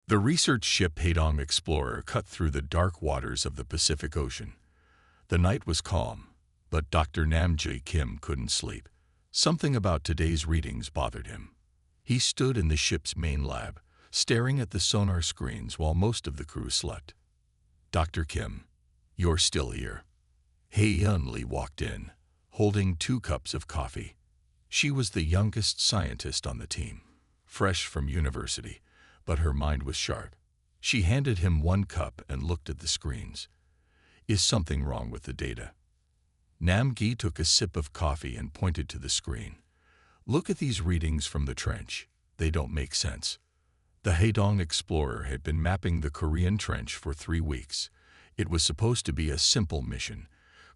The research ship HFY Explorer cut through the dark waters of the Pacific Ocean. The night was calm, but Dr. Namjae Kim couldn't sleep. Something about today's readings bothered him. He stood in the ship's main lab, staring at the sonar screens while most of the crew slept. "Dr. Kim, you're still here." Hae-Eun Lee walked in, holding 2 cups of coffee. She was the youngest scientist on the team, fresh from university, but her mind was sharp. She handed him 1 cup and looked at the screens. "Is something wrong with the data?" Namgi took a sip of coffee and pointed to the screen. "Look at these readings from the trench. They don't make sense." The HFY Explorer had been mapping the Korean Trench for 3 weeks. It was supposed to be a simple mission: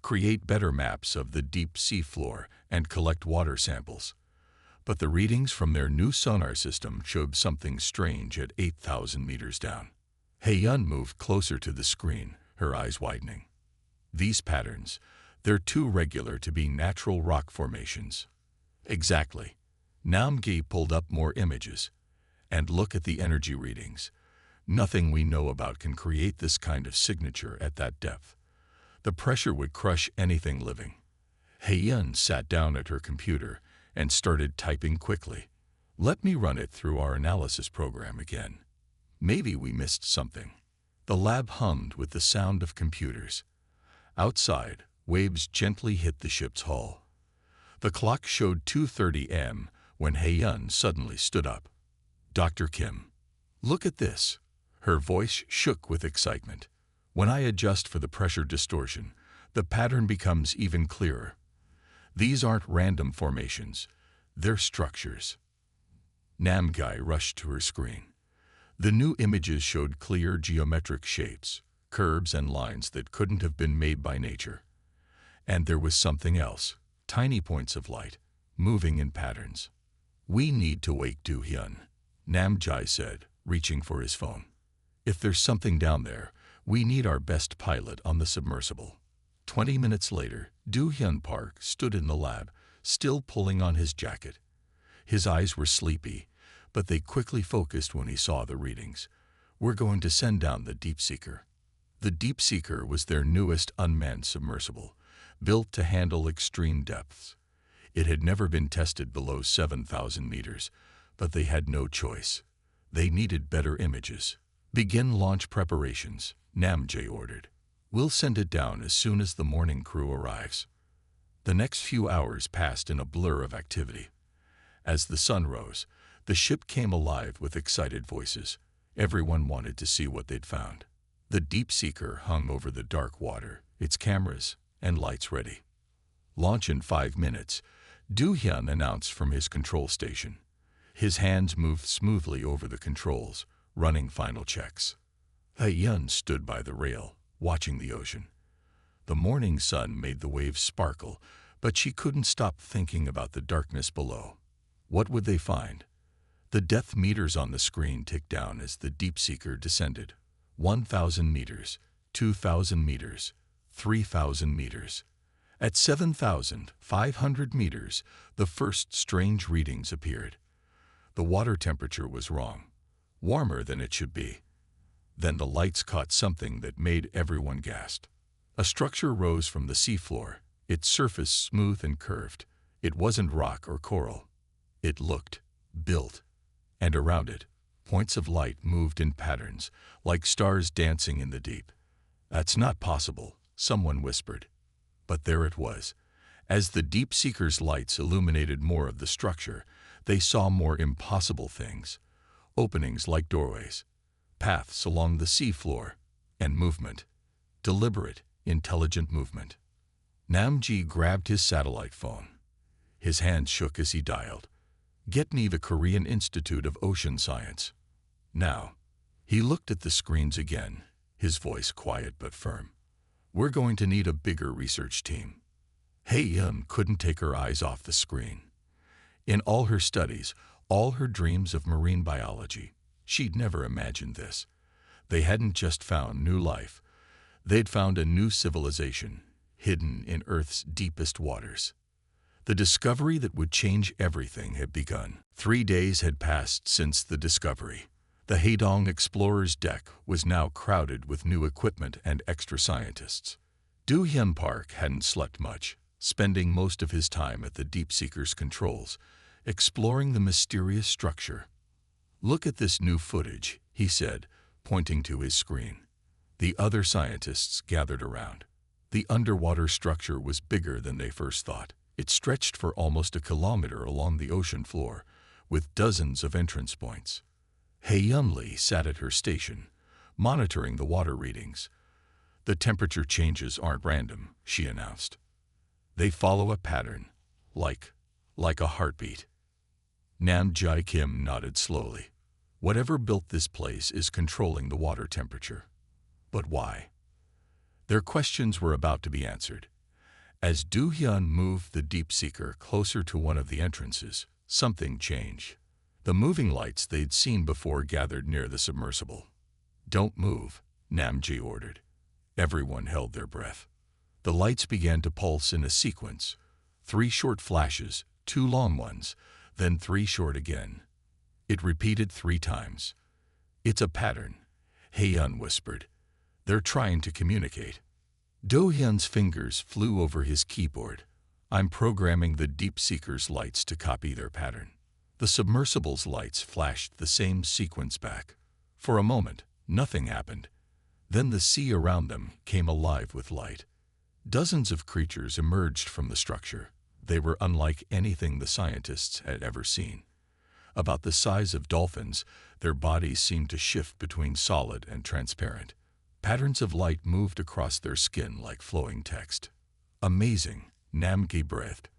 create better maps of the deep sea floor and collect water samples. But the readings from their new sonar system showed something strange at 8,000 meters down. Hae-Eun moved closer to the screen, her eyes widening. "These patterns, they're too regular to be natural rock formations." "Exactly." Namgi pulled up more images. "And look at the energy readings. Nothing we know about can create this kind of signature at that depth. The pressure would crush anything living." Hae-Eun sat down at her computer and started typing quickly. "Let me run it through our analysis program again. Maybe we missed something." The lab hummed with the sound of computers. Outside, waves gently hit the ship's hull. The clock showed 2:30 am when Hae-Eun suddenly stood up. "Dr. Kim, look at this." Her voice shook with excitement. "When I adjust for the pressure distortion, the pattern becomes even clearer. These aren't random formations, they're structures." Namgi rushed to her screen. The new images showed clear geometric shapes, curves and lines that couldn't have been made by nature. And there was something else, tiny points of light, moving in patterns. "We need to wake Do-hyun," Namjae said, reaching for his phone. "If there's something down there, we need our best pilot on the submersible." 20 minutes later, Do-hyun Park stood in the lab, still pulling on his jacket. His eyes were sleepy, but they quickly focused when he saw the readings. "We're going to send down the Deep Seeker." The Deep Seeker was their newest unmanned submersible, built to handle extreme depths. It had never been tested below 7,000 meters, but they had no choice. They needed better images. "Begin launch preparations," Namjae ordered. "We'll send it down as soon as the morning crew arrives." The next few hours passed in a blur of activity. As the sun rose, the ship came alive with excited voices. Everyone wanted to see what they'd found. The Deep Seeker hung over the dark water, its cameras and lights ready. "Launch in 5 minutes," Do-hyun announced from his control station. His hands moved smoothly over the controls, running final checks. Hae-Eun stood by the rail, watching the ocean. The morning sun made the waves sparkle, but she couldn't stop thinking about the darkness below. What would they find? The depth meters on the screen ticked down as the Deep Seeker descended. 1,000 meters, 2,000 meters, 3,000 meters. At 7,500 meters, the first strange readings appeared. The water temperature was wrong, warmer than it should be. Then the lights caught something that made everyone gasp. A structure rose from the seafloor, its surface smooth and curved. It wasn't rock or coral. It looked built. And around it, points of light moved in patterns, like stars dancing in the deep. "That's not possible," someone whispered. But there it was. As the Deep Seeker's lights illuminated more of the structure, they saw more impossible things. Openings like doorways, paths along the seafloor, and movement. Deliberate, intelligent movement. Namjae grabbed his satellite phone. His hands shook as he dialed. "Get me the Korean Institute of Ocean Science. Now." He looked at the screens again, his voice quiet but firm. "We're going to need a bigger research team." Hae-Eun couldn't take her eyes off the screen. In all her studies, all her dreams of marine biology, she'd never imagined this. They hadn't just found new life. They'd found a new civilization, hidden in Earth's deepest waters. The discovery that would change everything had begun. 3 days had passed since the discovery. The Hedong Explorer's deck was now crowded with new equipment and extra scientists. Do Hyun Park hadn't slept much, spending most of his time at the Deep Seeker's controls, exploring the mysterious structure. "Look at this new footage," he said, pointing to his screen. The other scientists gathered around. The underwater structure was bigger than they first thought. It stretched for almost a kilometer along the ocean floor, with dozens of entrance points. Hyun-Lee sat at her station, monitoring the water readings. "The temperature changes aren't random," she announced. "They follow a pattern, like a heartbeat." Nam Jae-Kim nodded slowly. "Whatever built this place is controlling the water temperature. But why?" Their questions were about to be answered. As Do-Hyun moved the Deep Seeker closer to one of the entrances, something changed. The moving lights they'd seen before gathered near the submersible. "Don't move," Namji ordered. Everyone held their breath. The lights began to pulse in a sequence. 3 short flashes, 2 long ones, then 3 short again. It repeated 3 times. "It's a pattern," Hyun whispered. "They're trying to communicate." Do-Hyun's fingers flew over his keyboard. "I'm programming the Deep Seeker's lights to copy their pattern." The submersible's lights flashed the same sequence back. For a moment, nothing happened. Then the sea around them came alive with light. Dozens of creatures emerged from the structure. They were unlike anything the scientists had ever seen. About the size of dolphins, their bodies seemed to shift between solid and transparent. Patterns of light moved across their skin like flowing text. "Amazing," Namgi breathed.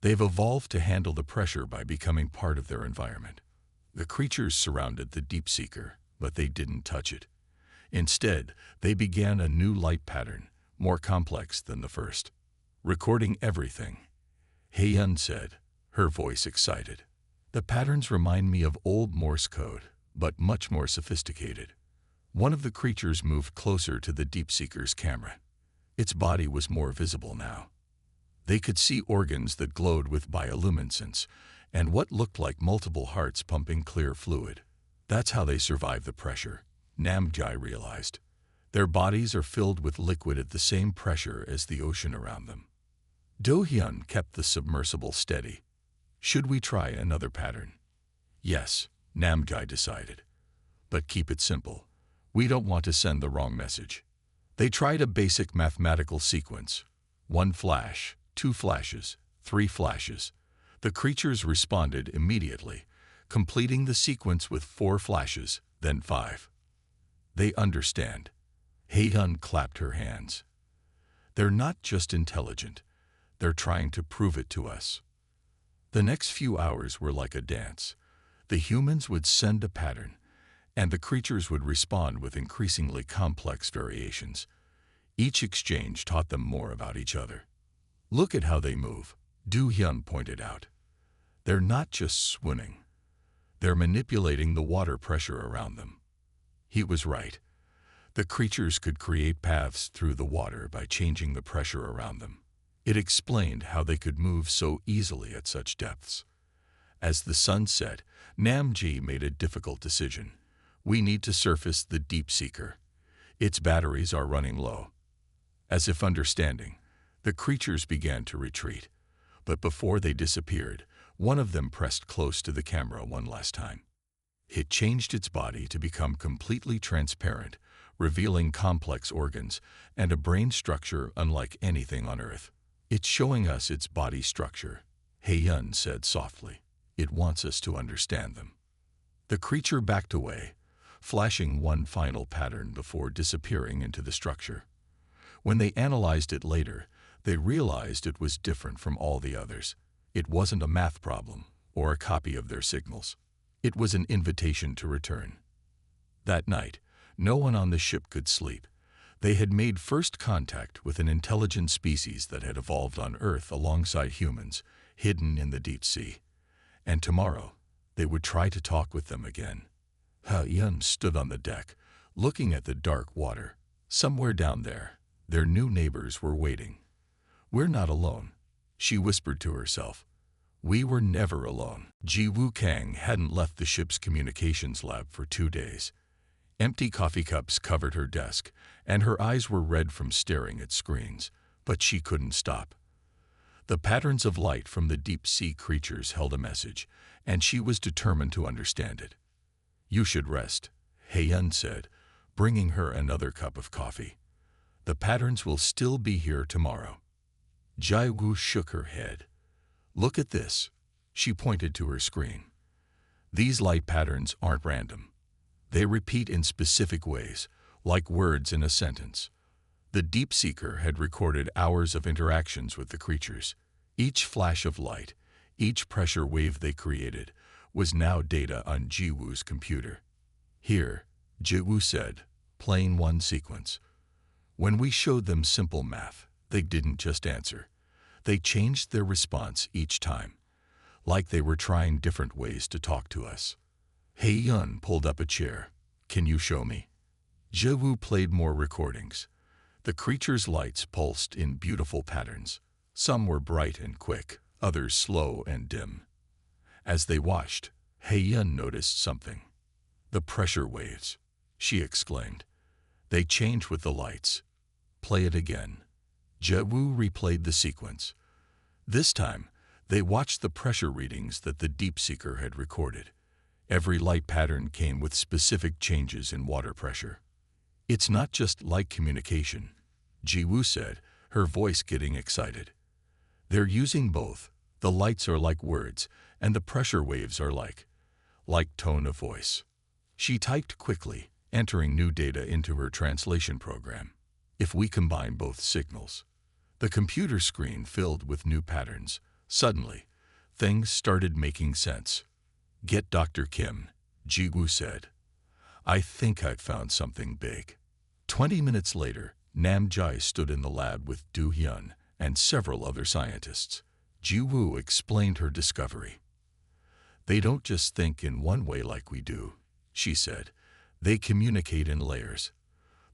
"They've evolved to handle the pressure by becoming part of their environment." The creatures surrounded the Deep Seeker, but they didn't touch it. Instead, they began a new light pattern, more complex than the first. "Recording everything," Hyun said, her voice excited. "The patterns remind me of old Morse code, but much more sophisticated." One of the creatures moved closer to the Deep Seeker's camera. Its body was more visible now. They could see organs that glowed with bioluminescence and what looked like multiple hearts pumping clear fluid. That's how they survive the pressure, Namjai realized. Their bodies are filled with liquid at the same pressure as the ocean around them. Do-Hyun kept the submersible steady. "Should we try another pattern?" "Yes," Namjai decided. "But keep it simple. We don't want to send the wrong message." They tried a basic mathematical sequence. 1 flash, 2 flashes, 3 flashes. The creatures responded immediately, completing the sequence with 4 flashes, then 5. "They understand." Hyun clapped her hands. "They're not just intelligent. They're trying to prove it to us." The next few hours were like a dance. The humans would send a pattern, and the creatures would respond with increasingly complex variations. Each exchange taught them more about each other. "Look at how they move," Do-Hyun pointed out. "They're not just swimming. They're manipulating the water pressure around them." He was right. The creatures could create paths through the water by changing the pressure around them. It explained how they could move so easily at such depths. As the sun set, Namji made a difficult decision. "We need to surface the Deep Seeker. Its batteries are running low." As if understanding, the creatures began to retreat. But before they disappeared, one of them pressed close to the camera one last time. It changed its body to become completely transparent, revealing complex organs and a brain structure unlike anything on Earth. "It's showing us its body structure," Hyun said softly. "It wants us to understand them." The creature backed away, flashing one final pattern before disappearing into the structure. When they analyzed it later, they realized it was different from all the others. It wasn't a math problem or a copy of their signals. It was an invitation to return. That night, no one on the ship could sleep. They had made first contact with an intelligent species that had evolved on Earth alongside humans, hidden in the deep sea. And tomorrow, they would try to talk with them again. Hyun stood on the deck, looking at the dark water. Somewhere down there, their new neighbors were waiting. "We're not alone," she whispered to herself. We were never alone. Ji Woo Kang hadn't left the ship's communications lab for 2 days. Empty coffee cups covered her desk, and her eyes were red from staring at screens, but she couldn't stop. The patterns of light from the deep-sea creatures held a message, and she was determined to understand it. "You should rest," Heyun said, bringing her another cup of coffee. "The patterns will still be here tomorrow." Jiwoo shook her head. "Look at this." She pointed to her screen. "These light patterns aren't random. They repeat in specific ways, like words in a sentence." The Deep Seeker had recorded hours of interactions with the creatures. Each flash of light, each pressure wave they created, was now data on Jiwoo's computer. "Here," Jiwoo said, playing one sequence. "When we showed them simple math, they didn't just answer. They changed their response each time, like they were trying different ways to talk to us." Heyun pulled up a chair. "Can you show me?" Jiwoo played more recordings. The creatures' lights pulsed in beautiful patterns. Some were bright and quick, others slow and dim. As they watched, Heyun noticed something. "The pressure waves," she exclaimed. "They change with the lights." "Play it again." Jiwoo replayed the sequence. This time, they watched the pressure readings that the Deep Seeker had recorded. Every light pattern came with specific changes in water pressure. "It's not just light communication," Jiwoo said, her voice getting excited. "They're using both. The lights are like words, and the pressure waves are like tone of voice." She typed quickly, entering new data into her translation program. "If we combine both signals." The computer screen filled with new patterns. Suddenly, things started making sense. "Get Dr. Kim," Jiwoo said. "I think I've found something big." 20 minutes later, Namjae stood in the lab with Do Hyun and several other scientists. Jiwoo explained her discovery. "They don't just think in one way like we do," she said. "They communicate in layers.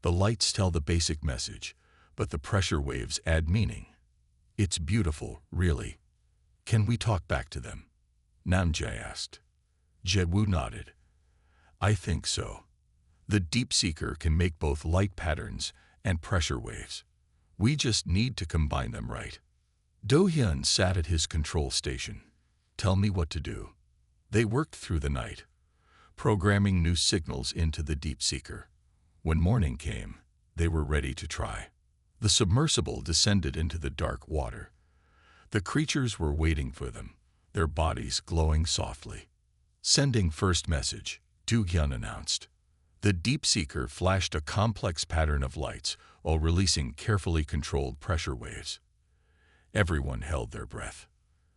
The lights tell the basic message, but the pressure waves add meaning. It's beautiful, really." "Can we talk back to them?" Namjae asked. Jiwoo nodded. "I think so. The Deep Seeker can make both light patterns and pressure waves. We just need to combine them right." Do Hyun sat at his control station. "Tell me what to do." They worked through the night, programming new signals into the Deep Seeker. When morning came, they were ready to try. The submersible descended into the dark water. The creatures were waiting for them, their bodies glowing softly. "Sending first message," Do Hyun announced. The Deep Seeker flashed a complex pattern of lights while releasing carefully controlled pressure waves. Everyone held their breath.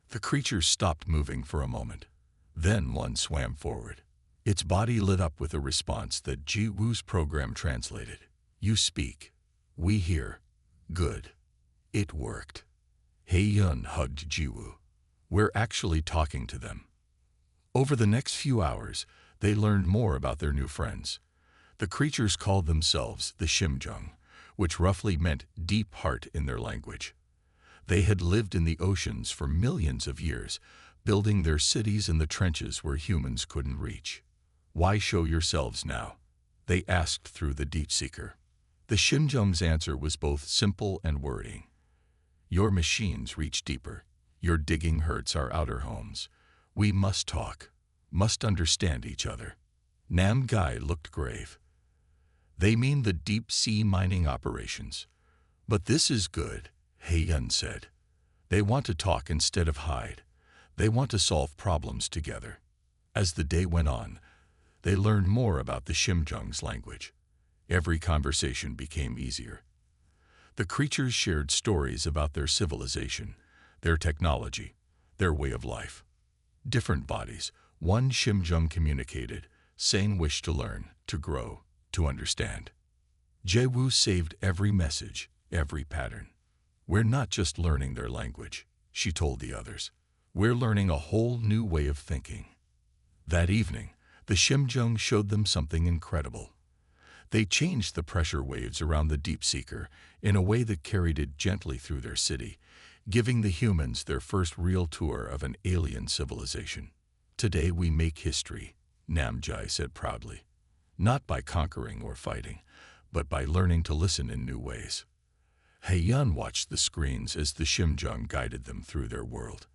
The creature stopped moving for a moment. Then one swam forward. Its body lit up with a response that Jiwoo's program translated. "You speak. We hear. Good." It worked. Heyun hugged Jiwoo. "We're actually talking to them." Over the next few hours, they learned more about their new friends. The creatures called themselves the Shimjung, which roughly meant deep heart in their language. They had lived in the oceans for millions of years, building their cities in the trenches where humans couldn't reach. "Why show yourselves now?" they asked through the Deep Seeker. The Shimjung's answer was both simple and worrying. "Your machines reach deeper. Your digging hurts our outer homes. We must talk, must understand each other." Namjae looked grave. "They mean the deep-sea mining operations. But this is good," Heyun said. "They want to talk instead of hide. They want to solve problems together." As the day went on, they learned more about the Shimjung's language. Every conversation became easier. The creatures shared stories about their civilization, their technology, their way of life. Different bodies, one Shimjung communicated, saying wish to learn, to grow, to understand. Jiwoo saved every message, every pattern. "We're not just learning their language," she told the others. "We're learning a whole new way of thinking." That evening, the Shimjung showed them something incredible. They changed the pressure waves around the Deep Seeker in a way that carried it gently through their city, giving the humans their first real tour of an alien civilization. Today we make history, Namjai said proudly. Not by conquering or fighting, but by learning to listen in new ways. Haeyun watched the screens as the Shimjung guided them through their world.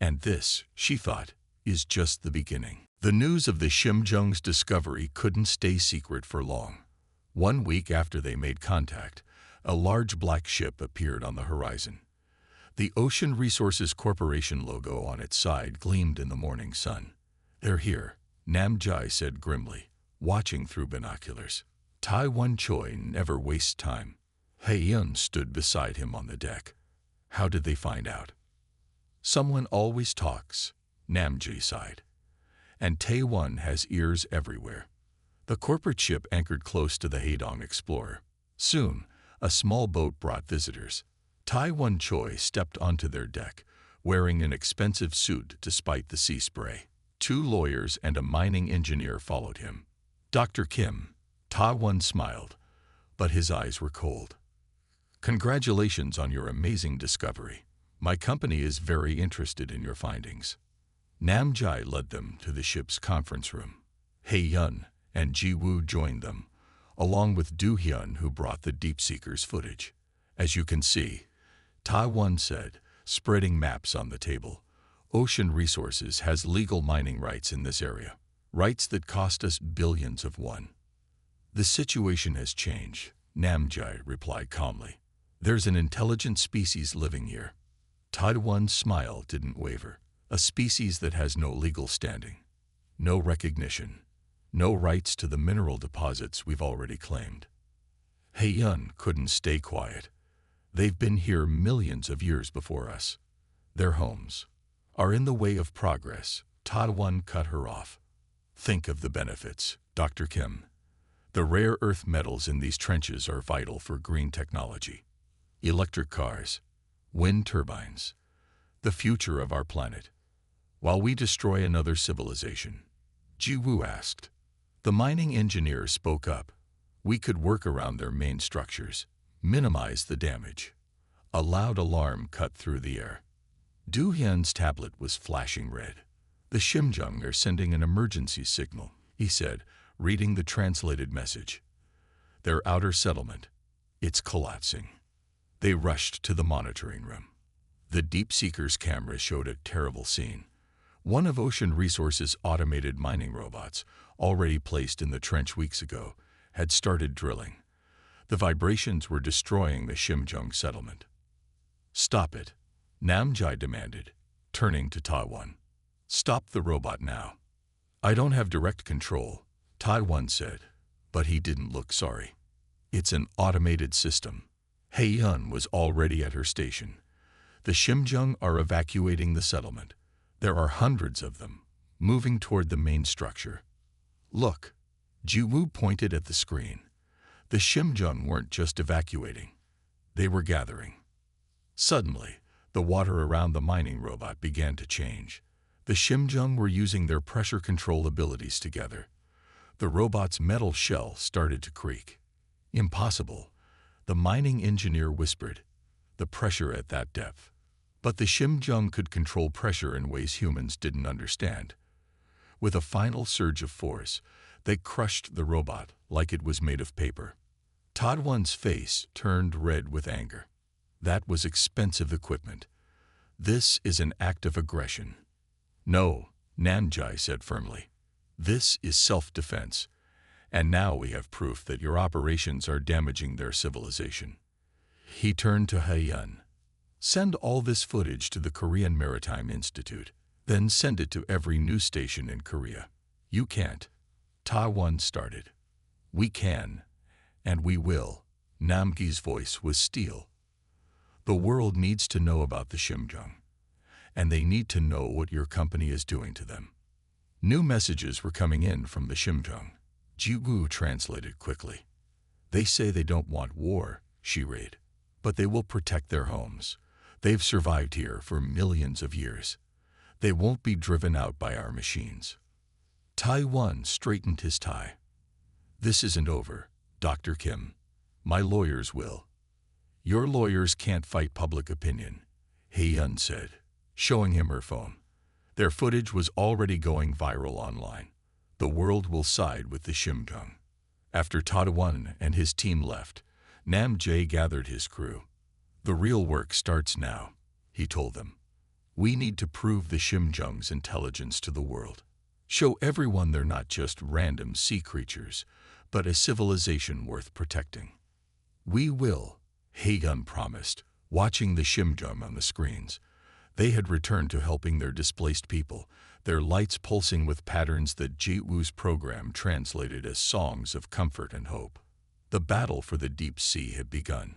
And this, she thought, is just the beginning. The news of the Shimjung's discovery couldn't stay secret for long. 1 week after they made contact, a large black ship appeared on the horizon. The Ocean Resources Corporation logo on its side gleamed in the morning sun. "They're here," Namjai said grimly, watching through binoculars. Taiwan Choi never wastes time. Haeyun stood beside him on the deck. "How did they find out?" "Someone always talks," Namji sighed. "And Taiwan has ears everywhere." The corporate ship anchored close to the Haedong Explorer. Soon, a small boat brought visitors. Taiwan Choi stepped onto their deck, wearing an expensive suit despite the sea spray. 2 lawyers and a mining engineer followed him. "Dr. Kim," Taiwan smiled, but his eyes were cold. "Congratulations on your amazing discovery. My company is very interested in your findings." Namjai led them to the ship's conference room. Haeyun and Jiwoo joined them, along with Do-hyun, who brought the Deep Seekers footage. "As you can see," Taiwan said, spreading maps on the table, "Ocean Resources has legal mining rights in this area, rights that cost us billions of won." "The situation has changed," Namjai replied calmly. "There's an intelligent species living here." Taiwan's smile didn't waver. "A species that has no legal standing, no recognition, no rights to the mineral deposits we've already claimed." Haeyun couldn't stay quiet. "They've been here millions of years before us. Their homes are in the way of progress." Taiwan cut her off. "Think of the benefits, Dr. Kim. The rare earth metals in these trenches are vital for green technology. Electric cars, wind turbines, the future of our planet. While we destroy another civilization," Jiwoo asked. The mining engineer spoke up. "We could work around their main structures, minimize the damage." A loud alarm cut through the air. Do-hyun's tablet was flashing red. "The Shimjung are sending an emergency signal," he said, reading the translated message. "Their outer settlement, it's collapsing." They rushed to the monitoring room. The Deep Seeker's camera showed a terrible scene. One of Ocean Resources' automated mining robots, already placed in the trench weeks ago, had started drilling. The vibrations were destroying the Shimjung settlement. "Stop it," Namjai demanded, turning to Taiwan. "Stop the robot now." "I don't have direct control," Taiwan said, but he didn't look sorry. "It's an automated system." Haeyun was already at her station. "The Shimjung are evacuating the settlement. There are hundreds of them, moving toward the main structure." "Look," Jiwoo pointed at the screen. The Shimjung weren't just evacuating. They were gathering. Suddenly, the water around the mining robot began to change. The Shimjung were using their pressure control abilities together. The robot's metal shell started to creak. "Impossible," the mining engineer whispered. "The pressure at that depth." But the Shimjung could control pressure in ways humans didn't understand. With a final surge of force, they crushed the robot like it was made of paper. Taiwan's face turned red with anger. "That was expensive equipment. This is an act of aggression." "No," Namjai said firmly. "This is self-defense. And now we have proof that your operations are damaging their civilization." He turned to Haeyun. "Send all this footage to the Korean Maritime Institute. Then send it to every news station in Korea." "You can't," Taiwan started. "We can, and we will." Namgi's voice was steel. "The world needs to know about the Shimjung, and they need to know what your company is doing to them." New messages were coming in from the Shimjung. Jiwoo translated quickly. "They say they don't want war," she read, "but they will protect their homes. They've survived here for millions of years. They won't be driven out by our machines." Taiwan straightened his tie. "This isn't over, Dr. Kim. My lawyers will." "Your lawyers can't fight public opinion," He-yun said, showing him her phone. Their footage was already going viral online. The world will side with the Shimjung. After Tadawon and his team left, Nam-jae gathered his crew. The real work starts now, he told them. We need to prove the Shimjung's intelligence to the world. Show everyone they're not just random sea creatures, but a civilization worth protecting. We will, He-yun promised, watching the Shimjung on the screens. They had returned to helping their displaced people, their lights pulsing with patterns that Ji-woo's program translated as songs of comfort and hope. The battle for the deep sea had begun.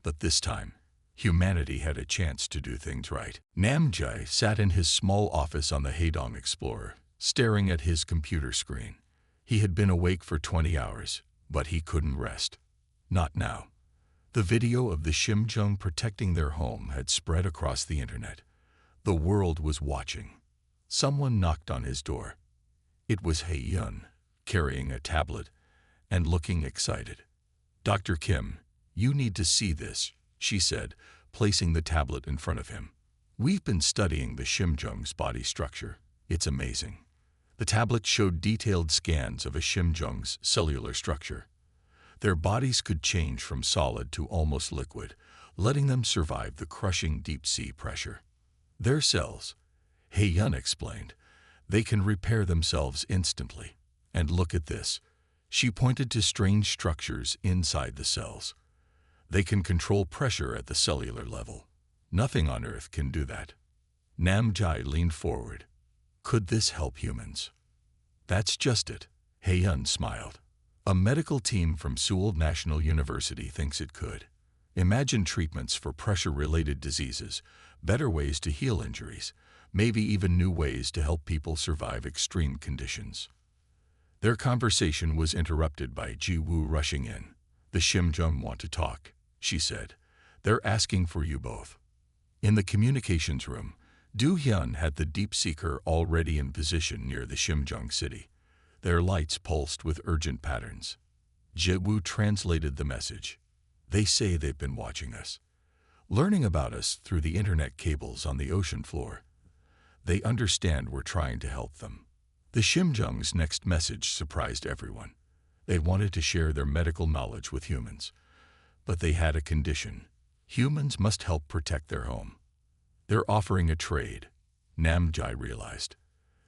But this time, humanity had a chance to do things right. Nam-jae sat in his small office on the Haedong Explorer, staring at his computer screen. He had been awake for 20 hours, but he couldn't rest. Not now. The video of the Shimjung protecting their home had spread across the internet. The world was watching. Someone knocked on his door. It was He-yun, carrying a tablet and looking excited. Dr. Kim, you need to see this, she said, placing the tablet in front of him. We've been studying the Shimjung's body structure. It's amazing. The tablet showed detailed scans of a Shimjung's cellular structure. Their bodies could change from solid to almost liquid, letting them survive the crushing deep-sea pressure. Their cells, He-yun explained, they can repair themselves instantly. And look at this. She pointed to strange structures inside the cells. They can control pressure at the cellular level. Nothing on Earth can do that. Nam-jae leaned forward. Could this help humans? That's just it, He-yun smiled. A medical team from Seoul National University thinks it could. Imagine treatments for pressure-related diseases, better ways to heal injuries, maybe even new ways to help people survive extreme conditions. Their conversation was interrupted by Ji-woo rushing in. The Shimjung want to talk, she said. They're asking for you both. In the communications room, Do-hyun had the Deep Seeker already in position near the Shimjung city. Their lights pulsed with urgent patterns. Ji-woo translated the message. They say they've been watching us, learning about us through the internet cables on the ocean floor. They understand we're trying to help them. The Shimjung's next message surprised everyone. They wanted to share their medical knowledge with humans. But they had a condition. Humans must help protect their home. They're offering a trade, Nam-jae realized.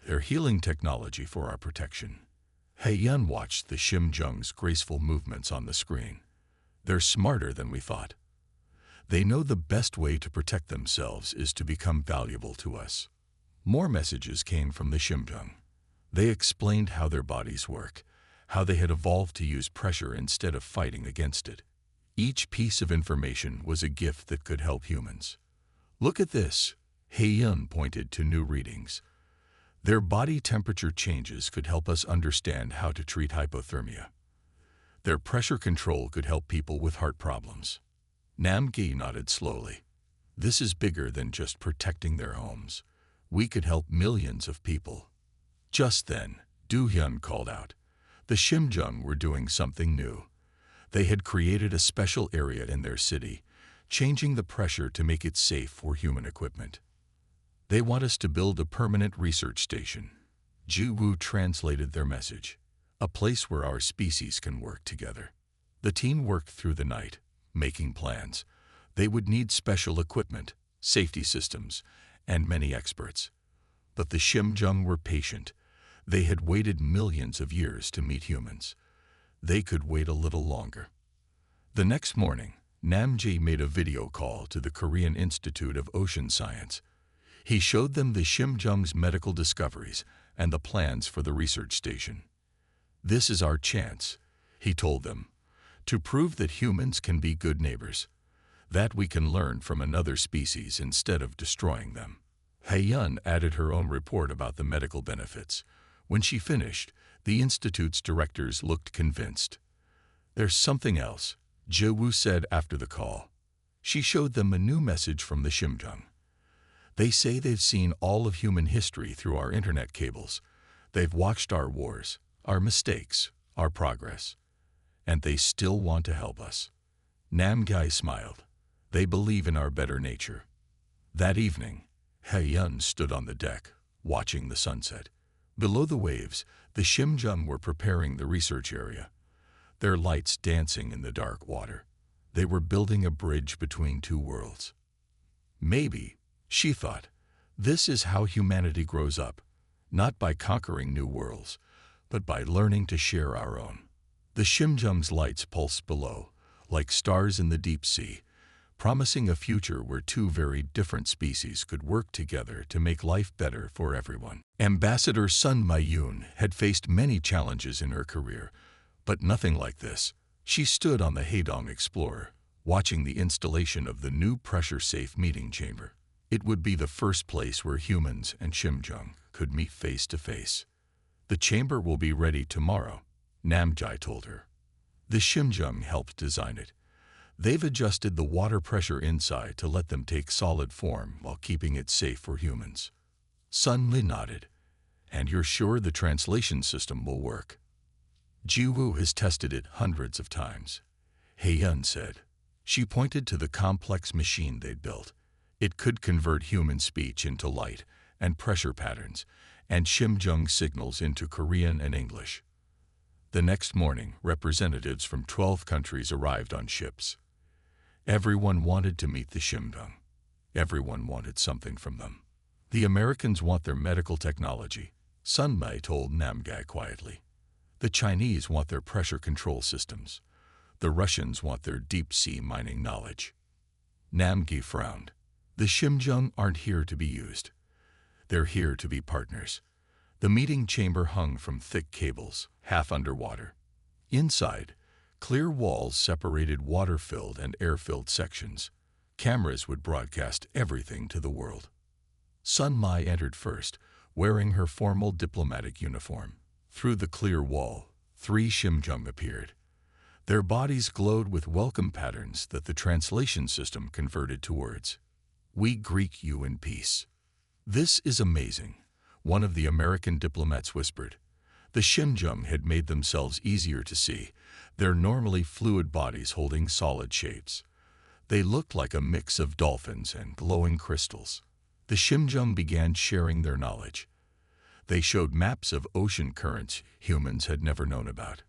They're healing technology for our protection. He-yun watched the Shimjung's graceful movements on the screen. They're smarter than we thought. They know the best way to protect themselves is to become valuable to us. More messages came from the Shimjung. They explained how their bodies work, how they had evolved to use pressure instead of fighting against it. Each piece of information was a gift that could help humans. Look at this, He-yun pointed to new readings. Their body temperature changes could help us understand how to treat hypothermia. Their pressure control could help people with heart problems. Nam-gi nodded slowly. This is bigger than just protecting their homes. We could help millions of people. Just then, Do-hyun called out. The Shimjung were doing something new. They had created a special area in their city, changing the pressure to make it safe for human equipment. They want us to build a permanent research station. Ji-woo translated their message. A place where our species can work together. The team worked through the night, making plans. They would need special equipment, safety systems, and many experts. But the Shimjung were patient. They had waited millions of years to meet humans. They could wait a little longer. The next morning, Nam-jae made a video call to the Korean Institute of Ocean Science. He showed them the Shimjung's medical discoveries and the plans for the research station. This is our chance, he told them, to prove that humans can be good neighbors, that we can learn from another species instead of destroying them. He-yun added her own report about the medical benefits. When she finished, the Institute's directors looked convinced. There's something else, Ji-woo said after the call. She showed them a new message from the Shimjung. They say they've seen all of human history through our internet cables. They've watched our wars, our mistakes, our progress. And they still want to help us. Nam-jae smiled. They believe in our better nature. That evening, He-yun stood on the deck, watching the sunset. Below the waves, the Shimjung were preparing the research area, their lights dancing in the dark water. They were building a bridge between two worlds. Maybe, she thought, this is how humanity grows up, not by conquering new worlds, but by learning to share our own. The Shimjung's lights pulsed below, like stars in the deep sea, promising a future where two very different species could work together to make life better for everyone. Ambassador Sun Mayun had faced many challenges in her career, but nothing like this. She stood on the Hedong Explorer, watching the installation of the new pressure-safe meeting chamber. It would be the first place where humans and Shimjung could meet face to face. The chamber will be ready tomorrow, Namjai told her. The Shimjung helped design it. They've adjusted the water pressure inside to let them take solid form while keeping it safe for humans. Sun Li nodded. And you're sure the translation system will work? Jiwoo has tested it hundreds of times, He-yun said. She pointed to the complex machine they'd built. It could convert human speech into light and pressure patterns, and Shimjung signals into Korean and English. The next morning, representatives from 12 countries arrived on ships. Everyone wanted to meet the Shimjung. Everyone wanted something from them. The Americans want their medical technology, Sun Mei told Namgai quietly. The Chinese want their pressure control systems. The Russians want their deep-sea mining knowledge. Namgi frowned. The Shimjung aren't here to be used. They're here to be partners. The meeting chamber hung from thick cables, half underwater. Inside, clear walls separated water-filled and air-filled sections. Cameras would broadcast everything to the world. Sun Mai entered first, wearing her formal diplomatic uniform. Through the clear wall, 3 Shimjung appeared. Their bodies glowed with welcome patterns that the translation system converted to words. We greet you in peace. This is amazing, one of the American diplomats whispered. The Shimjung had made themselves easier to see, their normally fluid bodies holding solid shapes. They looked like a mix of dolphins and glowing crystals. The Shimjung began sharing their knowledge. They showed maps of ocean currents humans had never known about.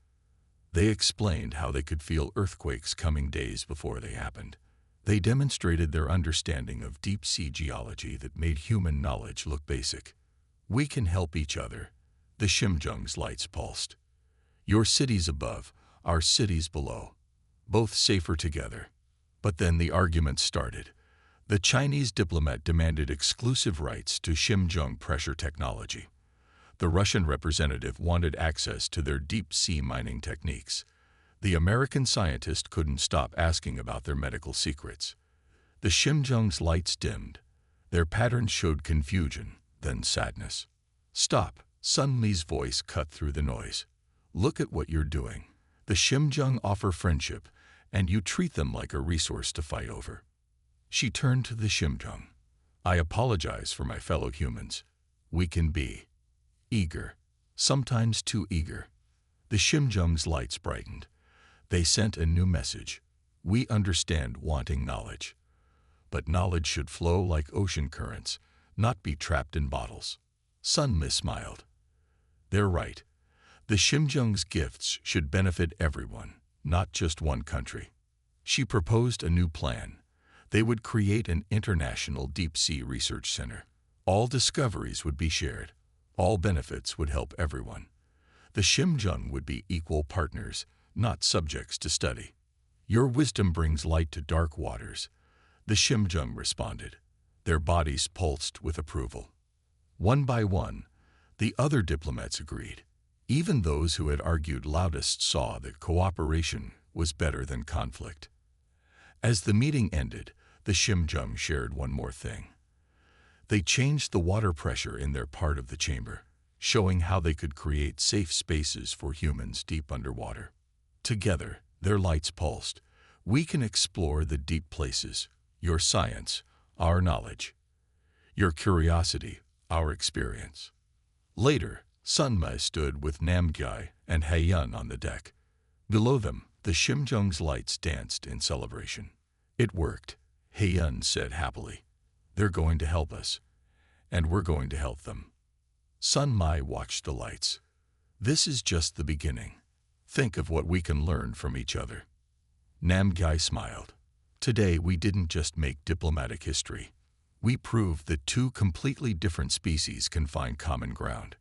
They explained how they could feel earthquakes coming days before they happened. They demonstrated their understanding of deep-sea geology that made human knowledge look basic. We can help each other. The Shimjung's lights pulsed. Your cities above, our cities below. Both safer together. But then the argument started. The Chinese diplomat demanded exclusive rights to Shimjung pressure technology. The Russian representative wanted access to their deep-sea mining techniques. The American scientist couldn't stop asking about their medical secrets. The Shimjung's lights dimmed. Their patterns showed confusion, then sadness. Stop, Sun Li's voice cut through the noise. Look at what you're doing. The Shimjung offer friendship, and you treat them like a resource to fight over. She turned to the Shimjung. I apologize for my fellow humans. We can be eager, sometimes too eager. The Shimjung's lights brightened. They sent a new message. We understand wanting knowledge. But knowledge should flow like ocean currents, not be trapped in bottles. Sun Mi smiled. They're right. The Shimjung's gifts should benefit everyone, not just one country. She proposed a new plan. They would create an international deep-sea research center. All discoveries would be shared. All benefits would help everyone. The Shimjung would be equal partners, not subjects to study. Your wisdom brings light to dark waters. The Shimjung responded. Their bodies pulsed with approval. One by one, the other diplomats agreed. Even those who had argued loudest saw that cooperation was better than conflict. As the meeting ended, the Shimjung shared one more thing. They changed the water pressure in their part of the chamber, showing how they could create safe spaces for humans deep underwater. Together, their lights pulsed. We can explore the deep places. Your science, our knowledge. Your curiosity, our experience. Later, Sun Mi stood with Namgyai and He-yun on the deck. Below them, the Shimjung's lights danced in celebration. It worked, He-yun said happily. They're going to help us, and we're going to help them. Sun Mai watched the lights. This is just the beginning. Think of what we can learn from each other. Namgyal smiled. Today we didn't just make diplomatic history. We proved that two completely different species can find common ground.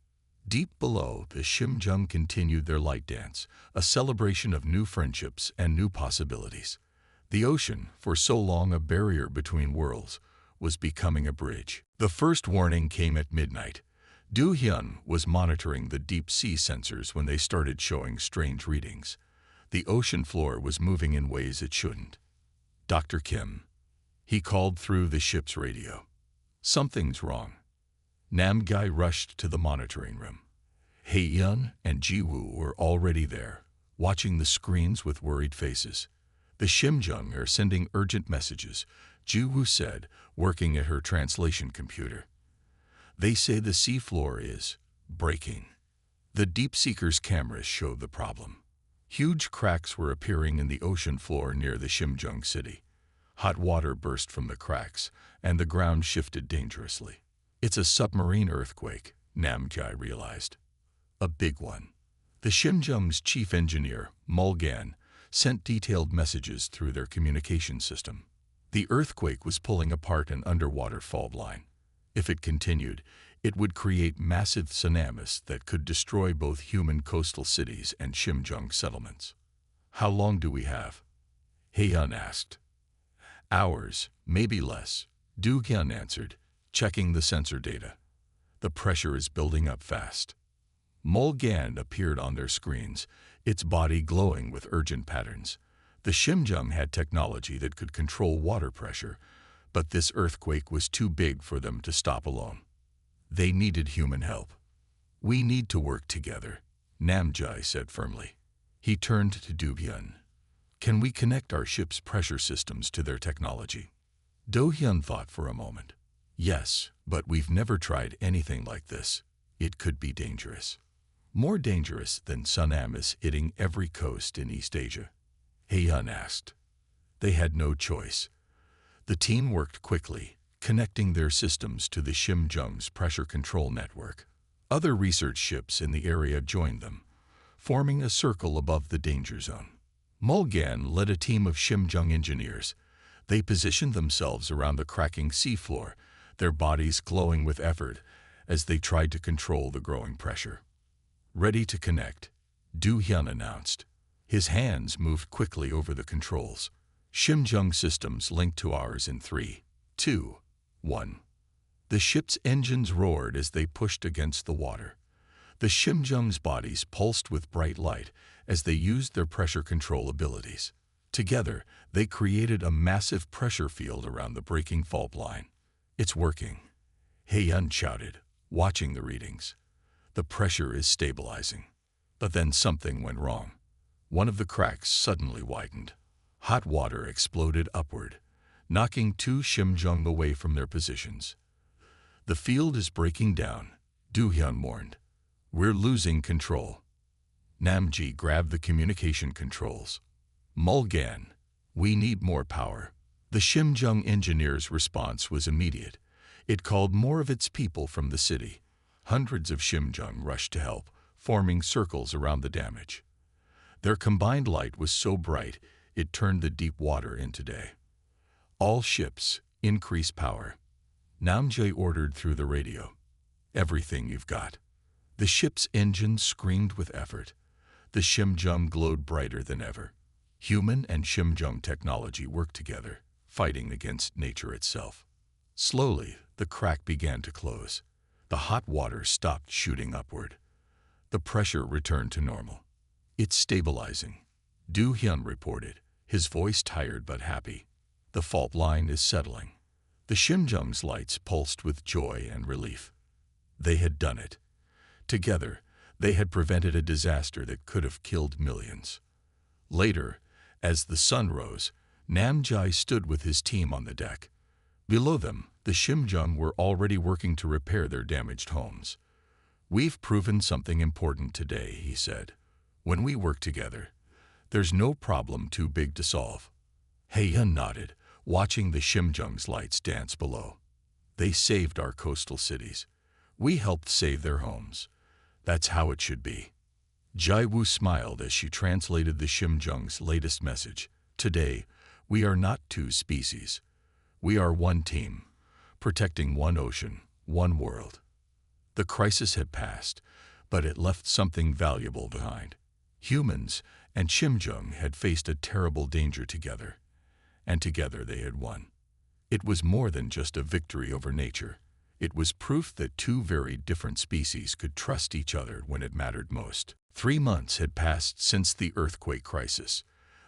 Deep below, the Shimjung continued their light dance, a celebration of new friendships and new possibilities. The ocean, for so long a barrier between worlds, was becoming a bridge. The first warning came at midnight. Du Hyun was monitoring the deep-sea sensors when they started showing strange readings. The ocean floor was moving in ways it shouldn't. Dr. Kim. He called through the ship's radio. Something's wrong. Namgyal rushed to the monitoring room. Hae-yeon and Ji-woo were already there, watching the screens with worried faces. The Shimjung are sending urgent messages, Ji-woo said, working at her translation computer. They say the seafloor is breaking. The Deep Seeker's cameras showed the problem. Huge cracks were appearing in the ocean floor near the Shimjung city. Hot water burst from the cracks, and the ground shifted dangerously. It's a submarine earthquake, Namgyal realized. A big one. The Shimjung's chief engineer, Mulgan, sent detailed messages through their communication system. The earthquake was pulling apart an underwater fault line. If it continued, it would create massive tsunamis that could destroy both human coastal cities and Shimjung settlements. How long do we have? Hae-yeon asked. Hours, maybe less, Du Hyun answered, checking the sensor data. The pressure is building up fast. Mulgan appeared on their screens, its body glowing with urgent patterns. The Shimjung had technology that could control water pressure, but this earthquake was too big for them to stop alone. They needed human help. We need to work together, Namgyal said firmly. He turned to Du Hyun. Can we connect our ship's pressure systems to their technology? Do Hyun thought for a moment. Yes, but we've never tried anything like this. It could be dangerous. More dangerous than tsunamis hitting every coast in East Asia? Hae-yeon asked. They had no choice. The team worked quickly, connecting their systems to the Shimjung's pressure control network. Other research ships in the area joined them, forming a circle above the danger zone. Mulgan led a team of Shimjung engineers. They positioned themselves around the cracking seafloor, their bodies glowing with effort as they tried to control the growing pressure. Ready to connect, Du Hyun announced. His hands moved quickly over the controls. Shimjung systems linked to ours in 3, 2, 1. The ship's engines roared as they pushed against the water. The Shimjung's bodies pulsed with bright light as they used their pressure control abilities. Together, they created a massive pressure field around the breaking fault line. It's working, Hae-yeon shouted, watching the readings. The pressure is stabilizing. But then something went wrong. One of the cracks suddenly widened. Hot water exploded upward, knocking two Shimjung away from their positions. The field is breaking down, Du Hyun warned. We're losing control. Namgyal grabbed the communication controls. Mulgan, we need more power. The Shimjung engineer's response was immediate. It called more of its people from the city. Hundreds of Shimjung rushed to help, forming circles around the damage. Their combined light was so bright, it turned the deep water into day. All ships, increase power. Namgyal ordered through the radio. Everything you've got. The ship's engines screamed with effort. The Shimjung glowed brighter than ever. Human and Shimjung technology worked together, fighting against nature itself. Slowly, the crack began to close. The hot water stopped shooting upward. The pressure returned to normal. It's stabilizing, Du Hyun reported, his voice tired but happy. The fault line is settling. The Shimjung's lights pulsed with joy and relief. They had done it. Together, they had prevented a disaster that could have killed millions. Later, as the sun rose, Namgyal stood with his team on the deck. Below them, the Shimjung were already working to repair their damaged homes. We've proven something important today, he said. When we work together, there's no problem too big to solve. Hae-yeon nodded, watching the Shimjung's lights dance below. They saved our coastal cities. We helped save their homes. That's how it should be. Jaiwoo smiled as she translated the Shimjung's latest message. Today, we are not two species. We are one team, protecting one ocean, one world. The crisis had passed, but it left something valuable behind. Humans and Shimjung had faced a terrible danger together, and together they had won. It was more than just a victory over nature. It was proof that two very different species could trust each other when it mattered most. 3 months had passed since the earthquake crisis.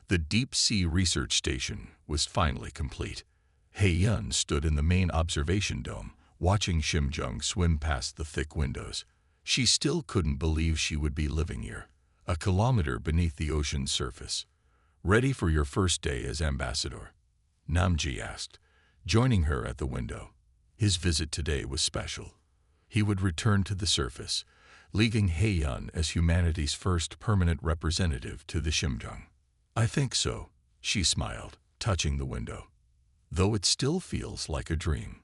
The deep-sea research station was finally complete. Hae-yun stood in the main observation dome, watching Shimjung swim past the thick windows. She still couldn't believe she would be living here, a kilometer beneath the ocean's surface. "Ready for your first day as ambassador?" Namji asked, joining her at the window. His visit today was special. He would return to the surface, leaving Hae-yun as humanity's first permanent representative to the Shimjung. "I think so," she smiled, touching the window, though it still feels like a dream.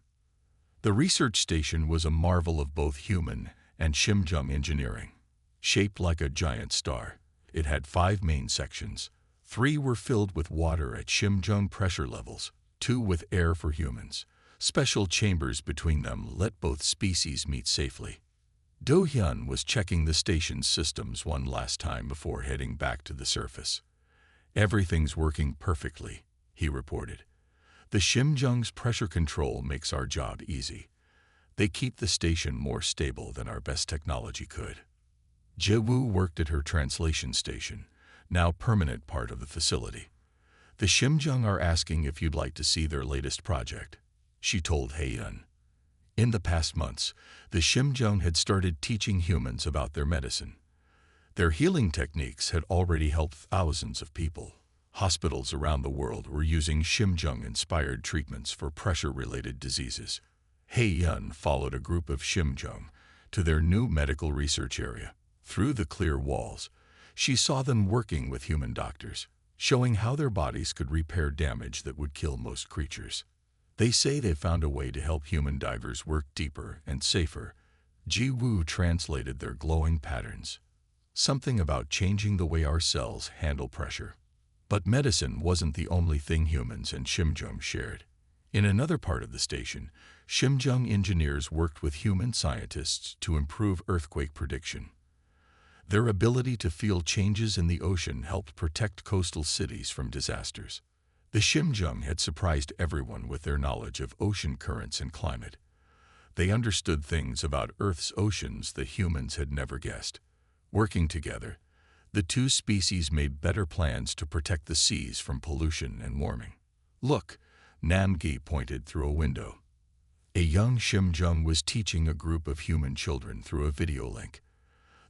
The research station was a marvel of both human and Shimjung engineering. Shaped like a giant star, it had 5 main sections. 3 were filled with water at Shimjung pressure levels, 2 with air for humans. Special chambers between them let both species meet safely. Do-hyun was checking the station's systems one last time before heading back to the surface. "Everything's working perfectly," he reported. "The Shimjung's pressure control makes our job easy. They keep the station more stable than our best technology could." Jaewoo worked at her translation station, now permanent part of the facility. "The Shimjung are asking if you'd like to see their latest project," she told Hae-yun. In the past months, the Shimjung had started teaching humans about their medicine. Their healing techniques had already helped thousands of people. Hospitals around the world were using Shimjung-inspired treatments for pressure-related diseases. Hae-yun followed a group of Shimjung to their new medical research area. Through the clear walls, she saw them working with human doctors, showing how their bodies could repair damage that would kill most creatures. "They say they found a way to help human divers work deeper and safer." Ji-woo translated their glowing patterns. "Something about changing the way our cells handle pressure." But medicine wasn't the only thing humans and Shimjung shared. In another part of the station, Shimjung engineers worked with human scientists to improve earthquake prediction. Their ability to feel changes in the ocean helped protect coastal cities from disasters. The Shimjung had surprised everyone with their knowledge of ocean currents and climate. They understood things about Earth's oceans that humans had never guessed. Working together, the two species made better plans to protect the seas from pollution and warming. "Look," Namgi pointed through a window. A young Shimjung was teaching a group of human children through a video link.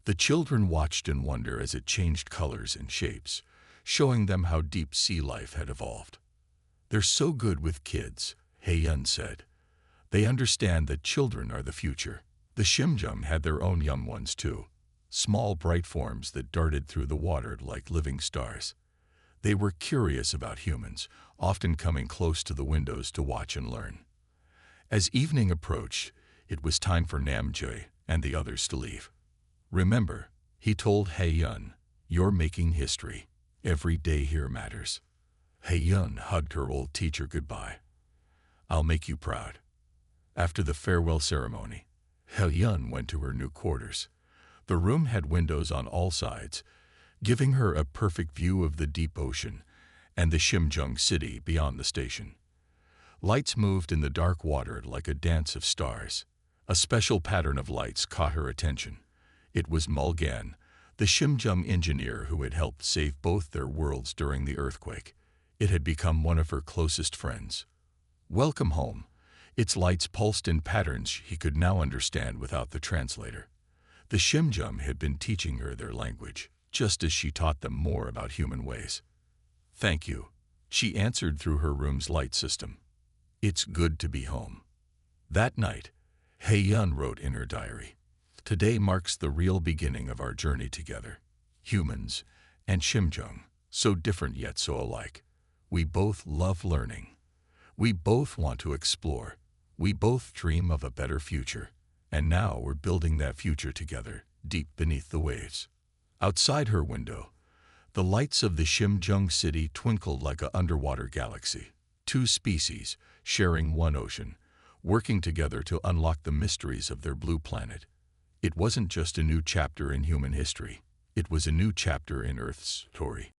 The children watched in wonder as it changed colors and shapes, showing them how deep sea life had evolved. "They're so good with kids," Hae-yun said. "They understand that children are the future." The Shimjung had their own young ones too, small bright forms that darted through the water like living stars. They were curious about humans, often coming close to the windows to watch and learn. As evening approached, it was time for Namjae and the others to leave. "Remember," he told Hae-yun, "you're making history. Every day here matters." Hae-yun hugged her old teacher goodbye. "I'll make you proud." After the farewell ceremony, Hae-yun went to her new quarters. The room had windows on all sides, giving her a perfect view of the deep ocean and the Shimjung city beyond the station. Lights moved in the dark water like a dance of stars. A special pattern of lights caught her attention. It was Mulgan, the Shimjung engineer who had helped save both their worlds during the earthquake. It had become one of her closest friends. "Welcome home." Its lights pulsed in patterns he could now understand without the translator. The Shimjung had been teaching her their language, just as she taught them more about human ways. "Thank you," she answered through her room's light system. "It's good to be home." That night, Hae-yun wrote in her diary, "Today marks the real beginning of our journey together. Humans and Shimjung, so different yet so alike. We both love learning. We both want to explore. We both dream of a better future, and now we're building that future together, deep beneath the waves. Outside her window, the lights of the Xinjiang city twinkled like an underwater galaxy. Two species, sharing one ocean, working together to unlock the mysteries of their blue planet. It wasn't just a new chapter in human history. It was a new chapter in Earth's story.